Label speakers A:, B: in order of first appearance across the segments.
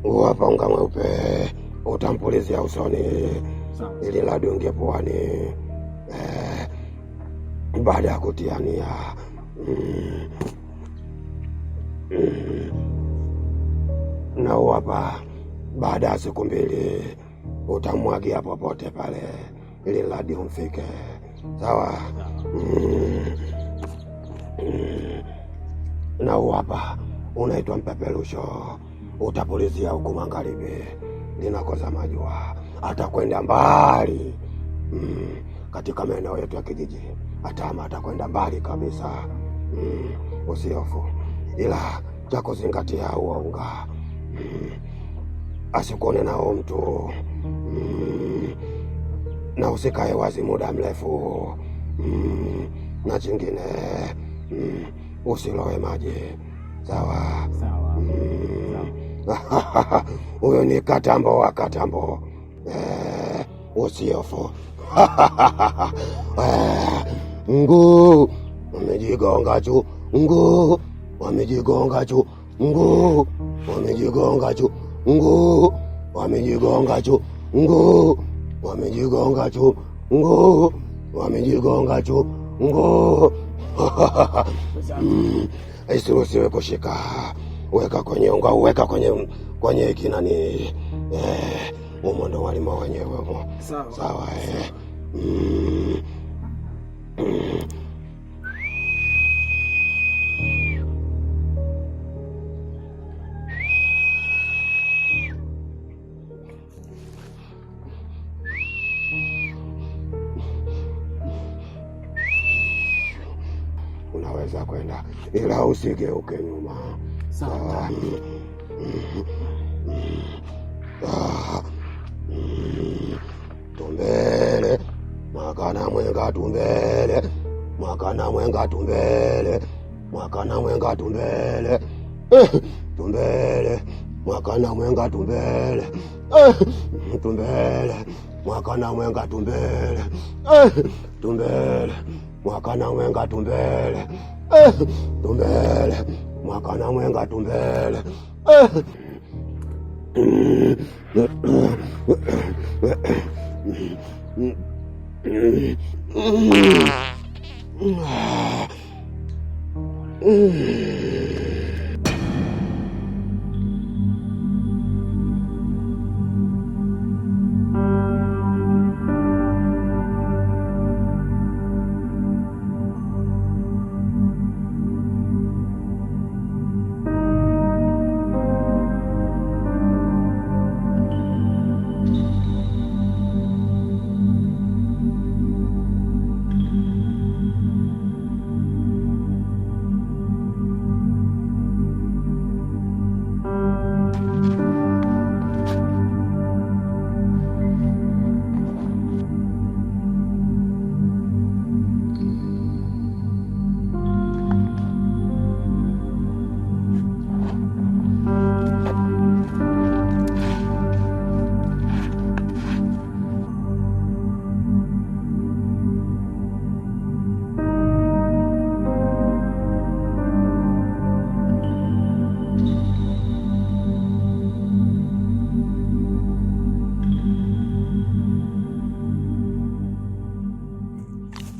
A: Wapa unga mweupe utampulizia usoni ili ladunge puani baada ya kutiania. Na wapa baada ya siku 2 utamwagia popote pale ili ladi umfike. Sawa? Na wapa unaitwa mpepelusho, utapulizia huku magharibi linakoza majua, atakwenda mbali katika maeneo yetu ya kijiji. Atakwenda mbali kabisa. Usihofu, ila cha kuzingatia huo unga asikuone nao mtu na usikae wazi muda mrefu. Na chingine usilowe maji. Sawa? Huyo ni Katambo wa Katambo. Usihofu. Nguu wamejigonga juu, nguu wamejigonga juu, nguu wamejigonga juu, nguu wamejigonga juu, nguu wamejigonga juu, nguu wamejigonga juu, nguu. Isiruhusiwe kushika. Weka kwenye unga, weka kwenye kinani. Umo ndo walima wenyewe. Sawa. Unaweza kwenda ila usigeuke nyuma. Sawa. Tumbele mwakana mwenga, tumbele mwakana mwenga, tumbele mwakana mwenga, tumbele tumbele mwakana mwenga, tumbele tumbele mwakana mwenga, tumbele tumbele mwakana mwenga, tumbele tumbele mwakana mwenga, tumbele.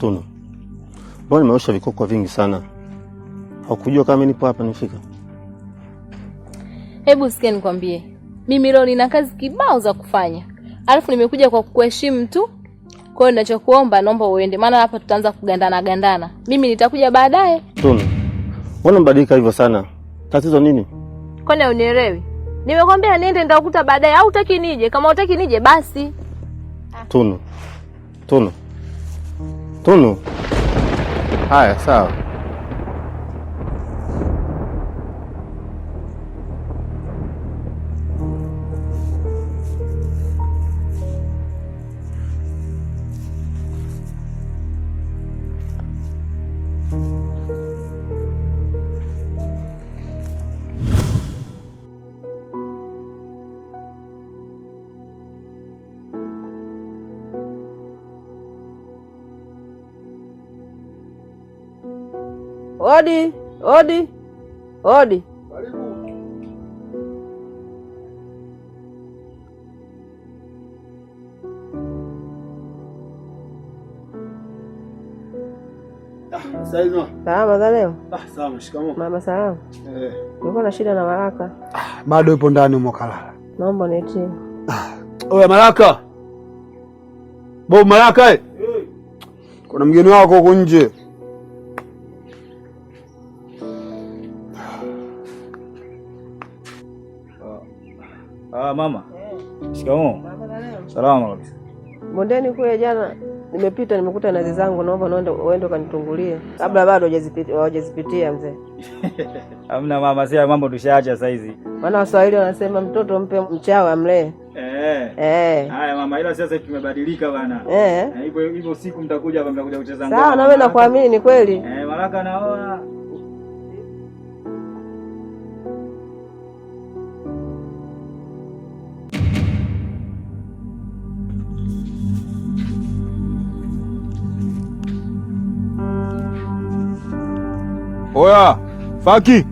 B: Tunu, mbona nimeosha vikoko vingi sana? Haukujua kama nipo hapa nifika?
C: Hebu sikia nikwambie. Mimi leo nina kazi kibao za kufanya. Alafu nimekuja kwa kukuheshimu tu. Kwa hiyo ninachokuomba naomba uende, maana hapa tutaanza kugandana. Mimi nitakuja baadaye.
B: Tunu, mbona mbadilika hivyo sana? Tatizo nini?
C: Kwani unielewi? Nimekwambia niende nitakukuta baadaye, au utaki nije? Kama utaki nije basi.
B: Tunu. Tunu. Haya, sawa.
D: Odi, odi, odi.
A: Karibu. Salama.
D: Salama za leo?
A: Salama, shikamoo.
D: Mama salama. Niko na shida na Baraka.
A: Bado yupo ndani umekalala.
D: Naomba nitie.
A: Oya Baraka. Bob Baraka. Kuna mgeni wako huko nje.
E: Mama. Shikamoo. Salama kabisa.
D: Bondeni kule jana nimepita nimekuta nazi zangu, naomba uende kanitungulie. Kabla bado hujazipitia mzee.
E: Hamna mama, sasa mambo tushaacha sasa hizi.
D: Maana Waswahili wanasema mtoto mpe mchawi amlee.
E: Haya mama, ila sasa tumebadilika bwana. Hivyo siku mtakuja hapa mtakuja kucheza ngoma.
D: Sawa, na wewe nakuamini ni kweli.
E: Baraka naona. Oya, Faki.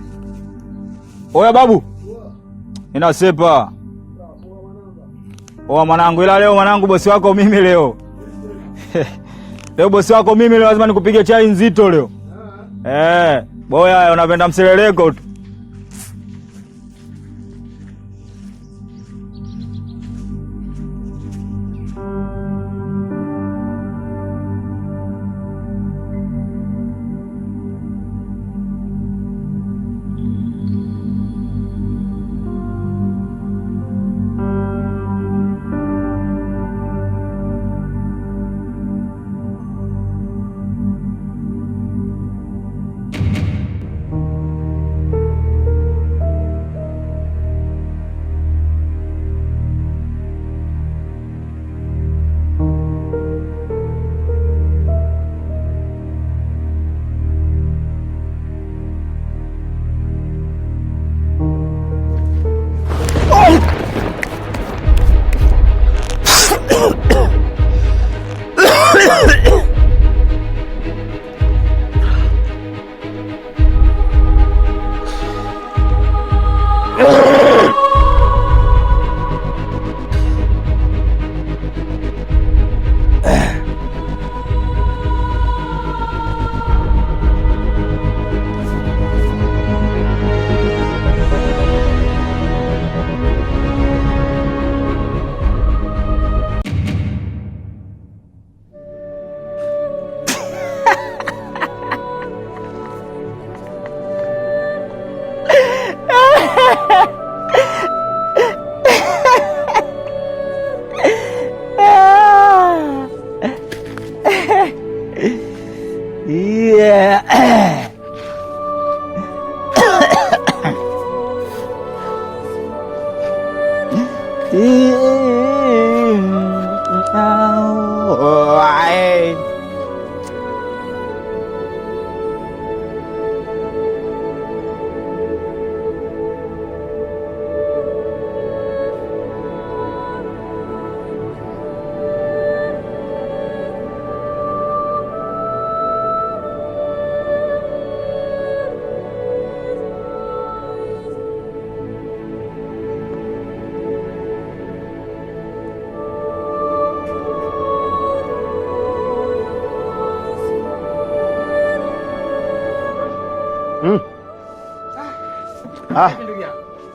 E: Oya babu. Inasepa. Oya mwanangu, ila leo mwanangu bosi wako mimi leo. Leo bosi wako mimi leo lazima nikupige chai nzito leo. Boya unapenda mseleleko tu.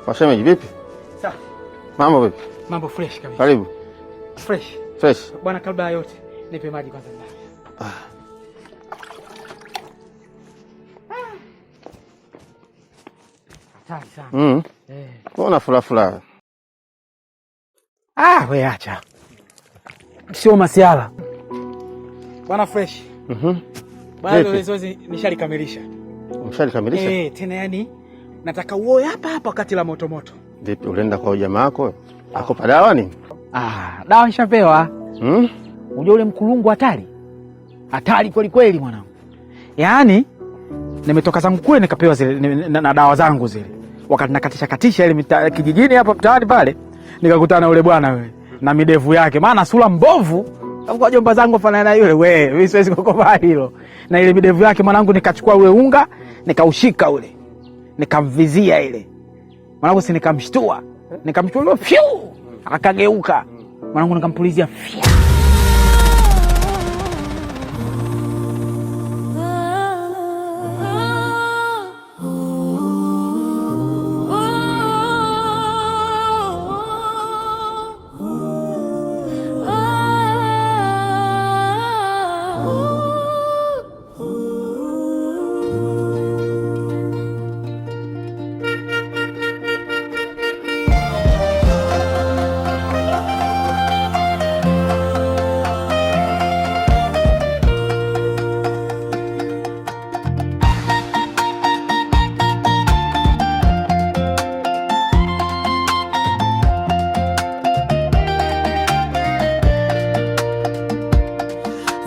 B: Washemeji vipi?
F: Sawa.
B: Mambo vipi?
F: Mambo fresh kabisa.
B: Karibu.
F: Fresh. Bwana, kabla ya yote nipe maji kwanza ndani. Hatari sana.
B: Mbona fula?
F: We acha. Sio masiala. Bwana fresh. Bwana zoezi nishalikamilisha.
B: Umeshalikamilisha?
F: Tena yani nataka uoe hapa wakati la moto.
B: Vipi, ulienda kwa jamaa yako? Akupa dawa nini?
F: Dawa nishapewa. Unajua ule mkulungu hatari kweli mwanangu. Yaani nimetoka zangu kule nikapewa zile na dawa zangu zile. Wakati nakatisha ile kijijini hapa mtaani pale, nikakutana na ule bwana wewe na midevu yake. Maana sura mbovu Kwa jomba zangu fanana yule, mimi siwezi kukubali hilo. Na ile videvu yake mwanangu, nikachukua ule unga, nikaushika ule. Nikamvizia ile. Mwanangu si nikamshtua. Nikamchukua fyu, akageuka. Mwanangu nikampulizia fya.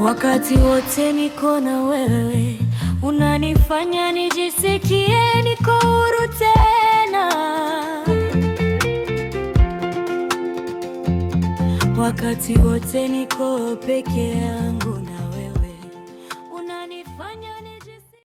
G: Wakati wote niko na wewe, unanifanya nijisikie niko huru tena. Wakati wote niko peke yangu,